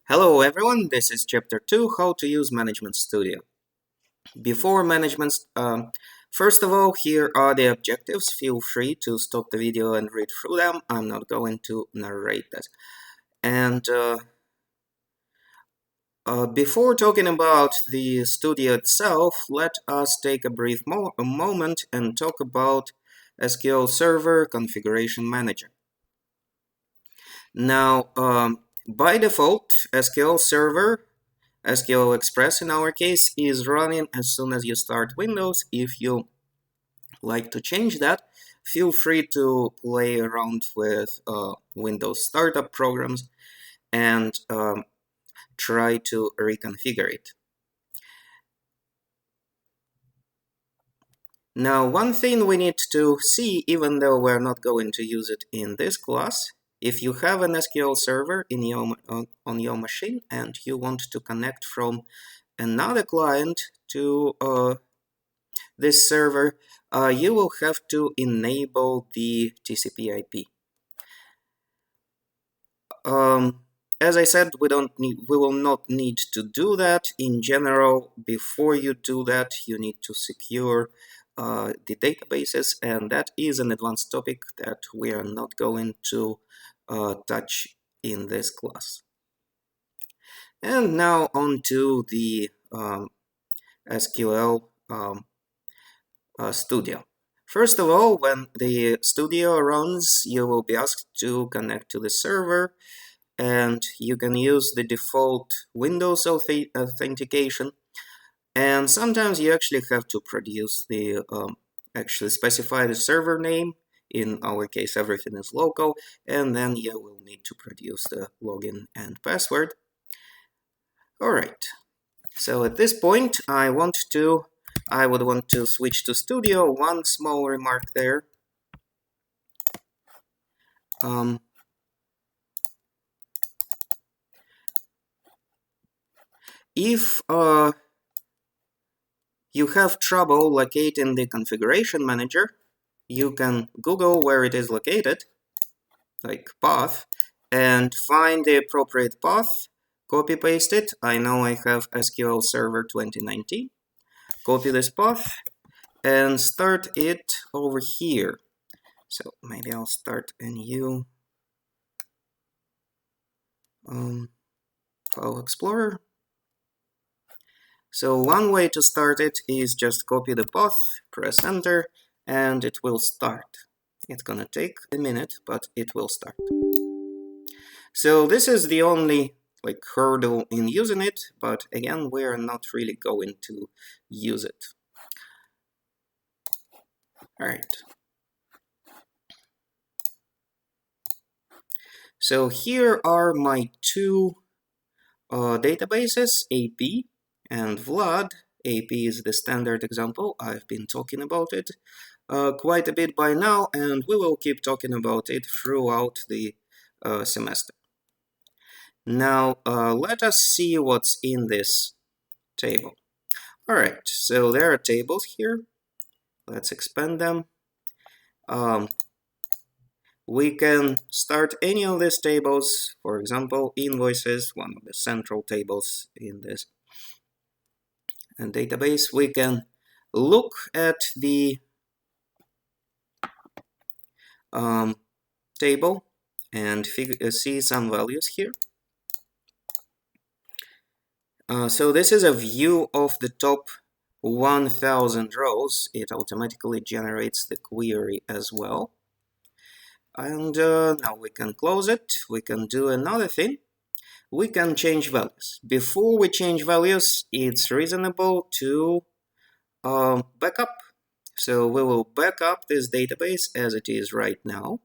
Hello everyone, this is chapter 2, how to use Management Studio. Before management, first of all, here are the objectives. Feel free to stop the video and read through them. I'm not going to narrate that. And before talking about the studio itself, let us take a brief moment and talk about SQL Server Configuration Manager. Now, by default, SQL Server SQL Express in our case is running as soon as you start Windows. If you like to change that, feel free to play around with Windows startup programs and try to reconfigure it. Now, one thing we need to see, even though we're not going to use it in this class, if you have an SQL server on your machine and you want to connect from another client to this server, you will have to enable the TCP/IP. As I said, we will not need to do that. In general, before you do that, you need to secure the databases, and that is an advanced topic that we are not going to touch in this class. And now on to the SQL Studio. First of all, when the Studio runs, you will be asked to connect to the server, and you can use the default Windows authentication. And sometimes you actually have to produce the actually specify the server name. In our case, everything is local, and then you will need to produce the login and password. All right. So at this point, I would want to switch to Studio. One small remark there. If you have trouble locating the configuration manager, you can Google where it is located, like path, and find the appropriate path, copy paste it. I know I have SQL Server 2019. Copy this path and start it over here. So maybe I'll start a new File Explorer. So one way to start it is just copy the path, press enter, and it will start. It's gonna take a minute, but it will start. So this is the only hurdle in using it, but again, we're not really going to use it. All right. So here are my two databases, AP and Vlad. AP is the standard example. I've been talking about it quite a bit by now, and we will keep talking about it throughout the semester. Now, let us see what's in this table. All right, so there are tables here. Let's expand them. We can start any of these tables. For example, invoices, one of the central tables in this database. We can look at the table and see some values here. So this is a view of the top 1000 rows. It automatically generates the query as well. And now we can close it. We can do another thing. We can change values. Before we change values, it's reasonable to back up. So we will back up this database as it is right now.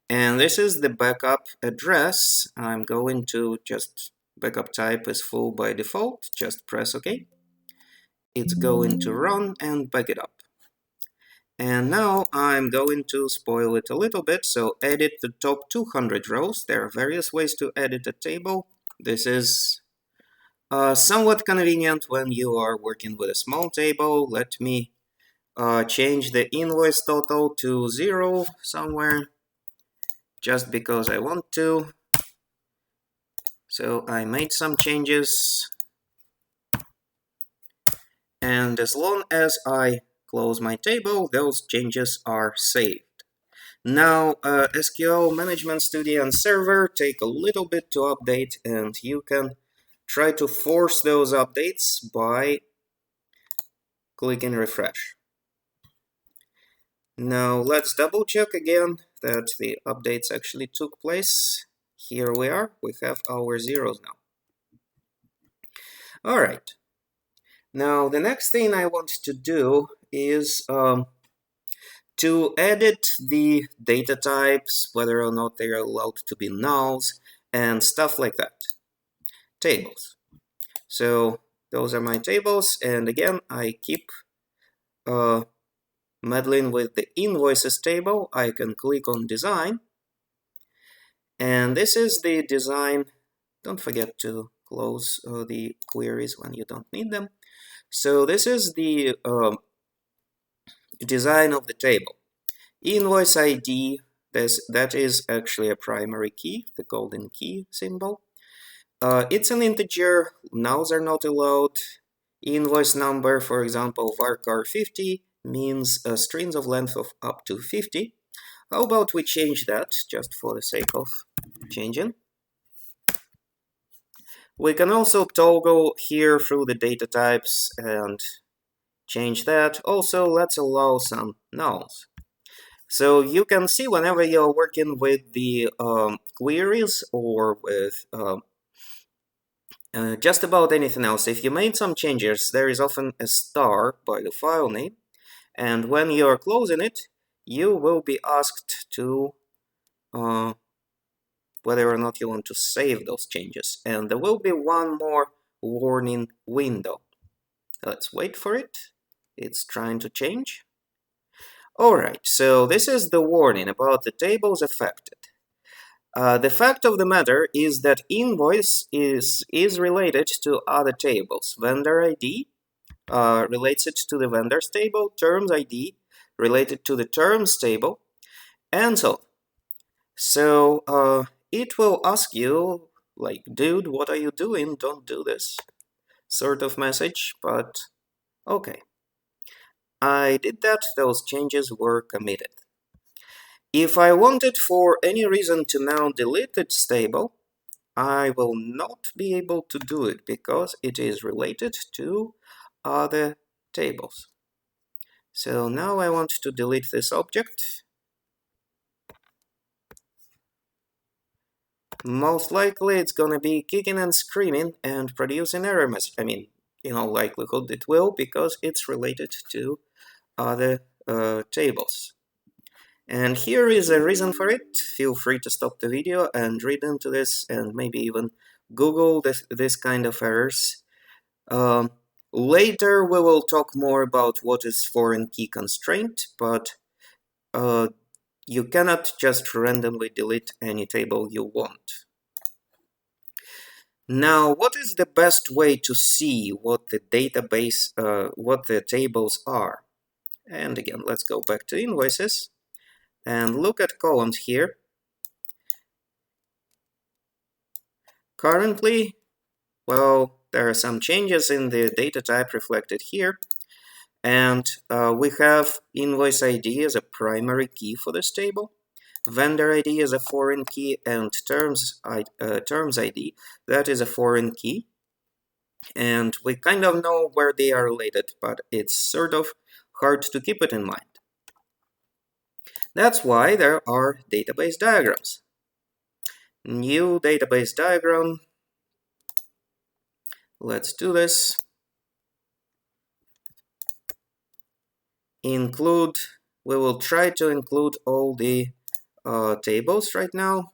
And this is the backup address. I'm going to just backup type is full by default. Just press OK. It's going to run and back it up. And now I'm going to spoil it a little bit. So edit the top 200 rows. There are various ways to edit a table. This is somewhat convenient when you are working with a small table. Let me change the invoice total to 0 somewhere, just because I want to. So I made some changes, and as long as I close my table, those changes are saved. Now, SQL Management Studio and Server take a little bit to update, and you can try to force those updates by clicking refresh. Now let's double check again that the updates actually took place. Here we are, we have our zeros now. All right. Now the next thing I want to do is to edit the data types, whether or not they are allowed to be nulls, and stuff like that. Tables. So those are my tables, and again, I keep meddling with the invoices table. I can click on design, and this is the design. Don't forget to close the queries when you don't need them. So this is the design of the table. Invoice ID, that is actually a primary key, the golden key symbol. It's an integer, nulls are not allowed. Invoice number, for example, varchar 50, means strings of length of up to 50. How about we change that, just for the sake of changing? We can also toggle here through the data types and change that. Also, let's allow some nulls. So you can see whenever you're working with the queries or with just about anything else, if you made some changes, there is often a star by the file name, and when you're closing it, you will be asked to whether or not you want to save those changes, and there will be one more warning window. Let's wait for it. It's trying to change. Alright, so this is the warning about the tables affected. The fact of the matter is that invoice is related to other tables. Vendor ID relates it to the vendors table, terms ID related to the terms table, and so on. So it will ask you, like, dude, what are you doing? Don't do this sort of message, but okay. I did that, those changes were committed. If I wanted for any reason to now delete this table, I will not be able to do it because it is related to other tables. So now I want to delete this object. Most likely it's gonna be kicking and screaming and producing error message. I mean, in all likelihood it will, because it's related to other tables. And here is a reason for it. Feel free to stop the video and read into this, and maybe even Google this kind of errors. Later we will talk more about what is foreign key constraint, but you cannot just randomly delete any table you want. Now, what is the best way to see what the database, what the tables are? And again, let's go back to invoices and look at columns here. Currently, well, there are some changes in the data type reflected here, and we have invoice ID as a primary key for this table, vendor ID is a foreign key, and terms ID, that is a foreign key. And we kind of know where they are related, but it's sort of hard to keep it in mind. That's why there are database diagrams. New database diagram. Let's do this. Include, we will try to include all the tables right now.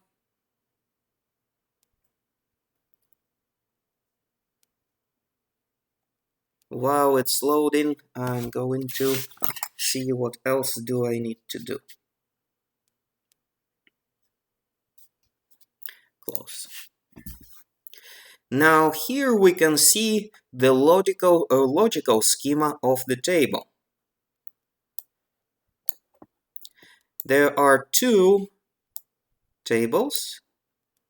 While it's loading, I'm going to see what else do I need to do. Close. Now here we can see the logical schema of the table. There are two tables,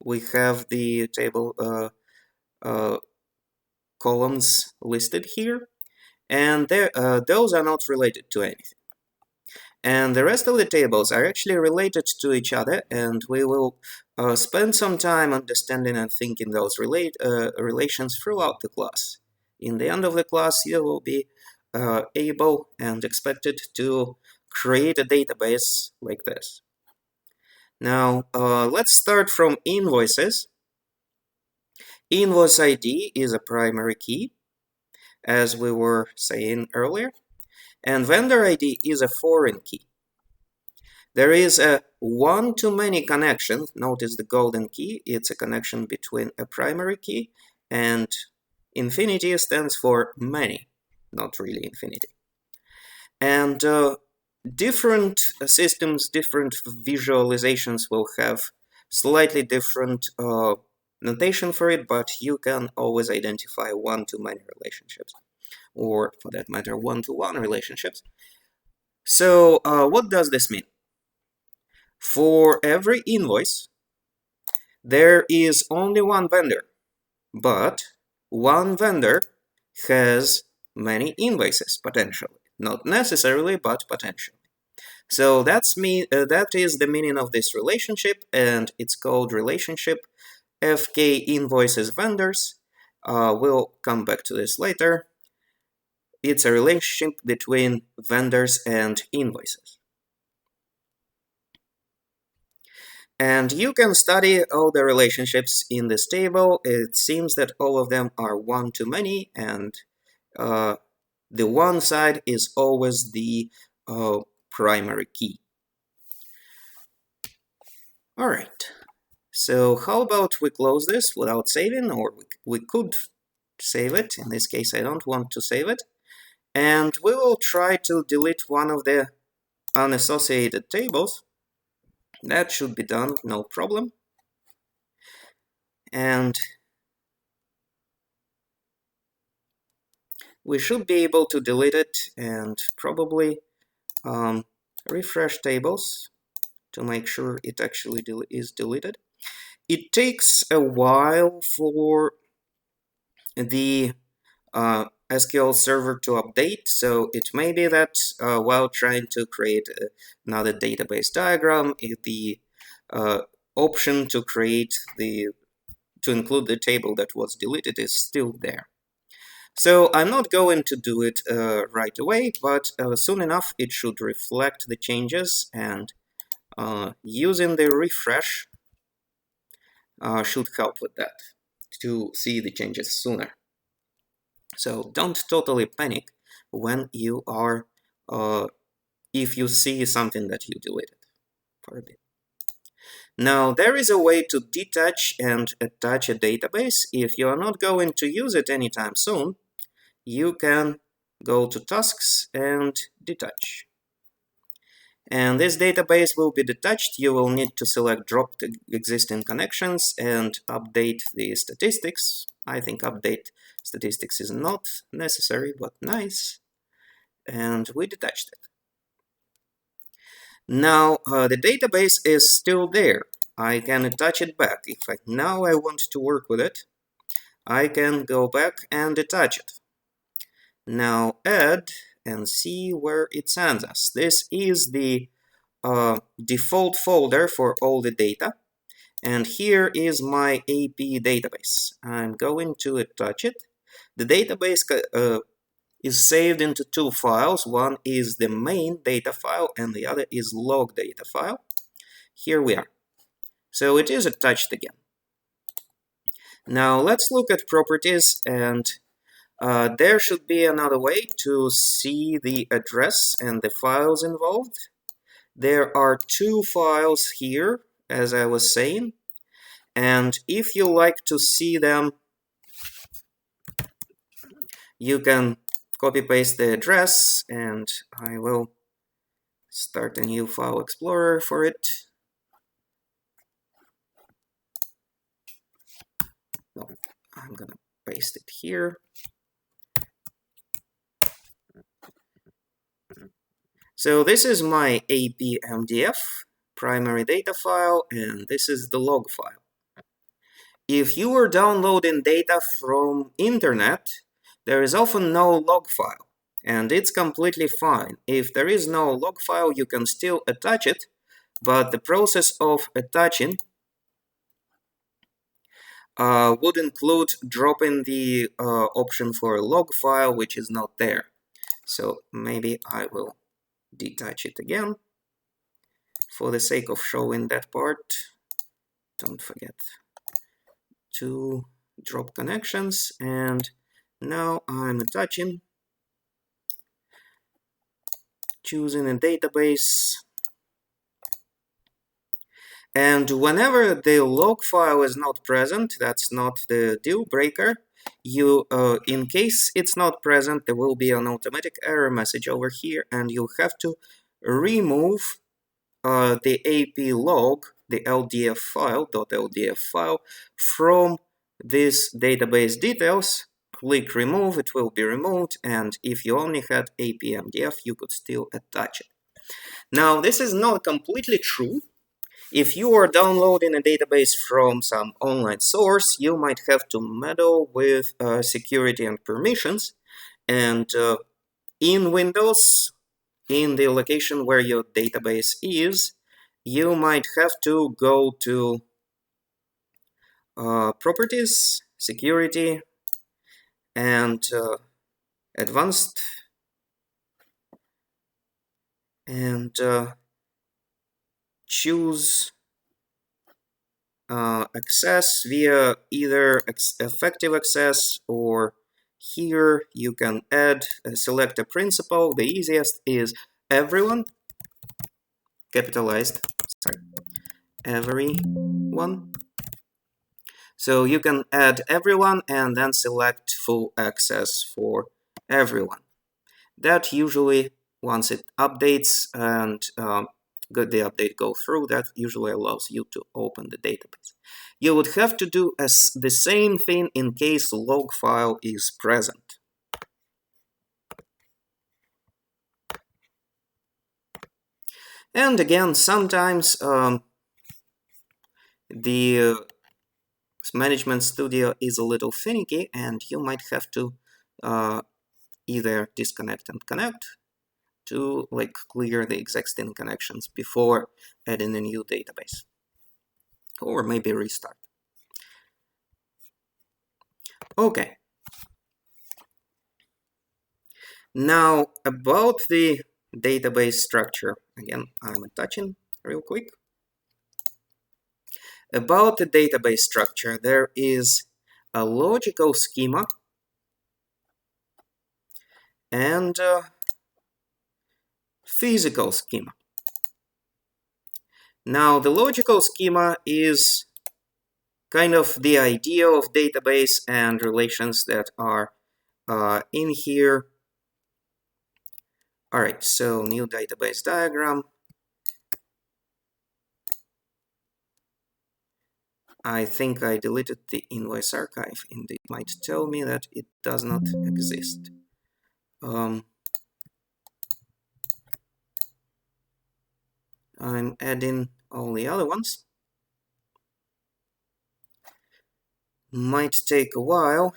we have the table columns listed here, and those are not related to anything. And the rest of the tables are actually related to each other, and we will spend some time understanding and thinking those relations throughout the class. In the end of the class, you will be able and expected to create a database like this. Now, let's start from invoices. Invoice ID is a primary key, as we were saying earlier, and vendor ID is a foreign key. There is a one-to-many connection. Notice the golden key. It's a connection between a primary key, and infinity stands for many, not really infinity. And different systems, different visualizations will have slightly different notation for it, but you can always identify one-to-many relationships, or for that matter, one-to-one relationships. So what does this mean? For every invoice, there is only one vendor, but one vendor has many invoices potentially. Not necessarily, but potentially. So that is the meaning of this relationship, and it's called relationship FK invoices vendors. We'll come back to this later. It's a relationship between vendors and invoices. And you can study all the relationships in this table. It seems that all of them are one-to-many, and the one side is always the primary key. All right, so how about we close this without saving, or we could save it. In this case, I don't want to save it. And we will try to delete one of the unassociated tables. That should be done, no problem. And we should be able to delete it and probably refresh tables to make sure it actually is deleted. It takes a while for the SQL Server to update, so it may be that while trying to create another database diagram, the option to include the table that was deleted is still there. So I'm not going to do it right away, but soon enough it should reflect the changes, and using the refresh should help with that, to see the changes sooner. So don't totally panic when you are, if you see something that you deleted for a bit. Now, there is a way to detach and attach a database. If you are not going to use it anytime soon, you can go to tasks and detach. And this database will be detached. You will need to select drop the existing connections and update the statistics. I think update statistics is not necessary, but nice. And we detached it. Now the database is still there. I can attach it back. If now I want to work with it, I can go back and detach it. Now add and see where it sends us. This is the default folder for all the data. And here is my AP database. I'm going to attach it. The database is saved into two files. One is the main data file and the other is log data file. Here we are. So it is attached again. Now let's look at properties, and there should be another way to see the address and the files involved. There are two files here, as I was saying, and if you like to see them, you can copy-paste the address, and I will start a new file explorer for it. No, I'm gonna paste it here. So this is my AP MDF primary data file, and this is the log file. if you are downloading data from internet, there is often no log file, and it's completely fine. If there is no log file, you can still attach it, but the process of attaching would include dropping the option for a log file, which is not there. So maybe I will detach it again for the sake of showing that part. Don't forget to drop connections, and now I'm attaching, choosing a database, and whenever the log file is not present, that's not the deal breaker. In case it's not present, there will be an automatic error message over here, and you'll have to remove the AP log, the LDF file, .ldf file, from this database details. Click remove, it will be removed, and if you only had APMDF, you could still attach it. Now, this is not completely true. If you are downloading a database from some online source, you might have to meddle with security and permissions, and in Windows, in the location where your database is, you might have to go to Properties, Security, and Advanced, and choose access via either effective access, or here you can add, select a principal. The easiest is everyone, capitalized, sorry, everyone. So you can add everyone and then select full access for everyone. That usually, once it updates and the update go through, that usually allows you to open the database. You would have to do the same thing in case log file is present. And again, sometimes the Management Studio is a little finicky, and you might have to either disconnect and connect to clear the existing connections before adding a new database, or maybe restart. Okay. Now about the database structure. Again, I'm touching real quick. About the database structure, there is a logical schema and a physical schema. Now, the logical schema is kind of the idea of database and relations that are in here. All right, so new database diagram. I think I deleted the invoice archive, and it might tell me that it does not exist. I'm adding all the other ones. Might take a while.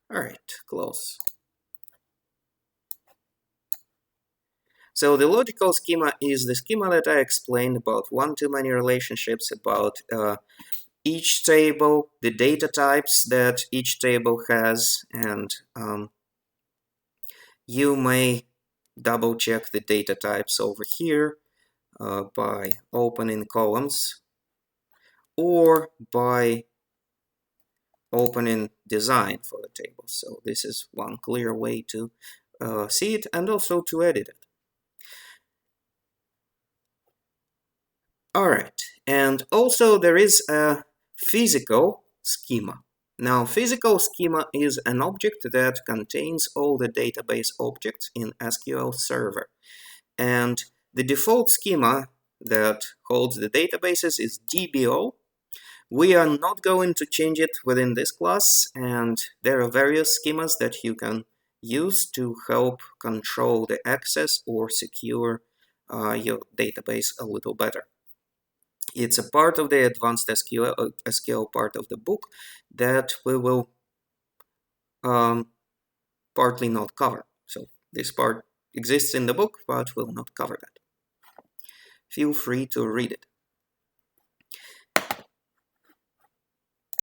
All right, close. So the logical schema is the schema that I explained about one-to-many relationships, about each table, the data types that each table has, and you may double check the data types over here by opening columns or by opening design for the table. So this is one clear way to see it and also to edit it. All right, and also there is a physical schema. Now, physical schema is an object that contains all the database objects in SQL Server. And the default schema that holds the databases is DBO. We are not going to change it within this class, and there are various schemas that you can use to help control the access or secure your database a little better. It's a part of the advanced SQL part of the book that we will partly not cover. So this part exists in the book, but will not cover that. Feel free to read it.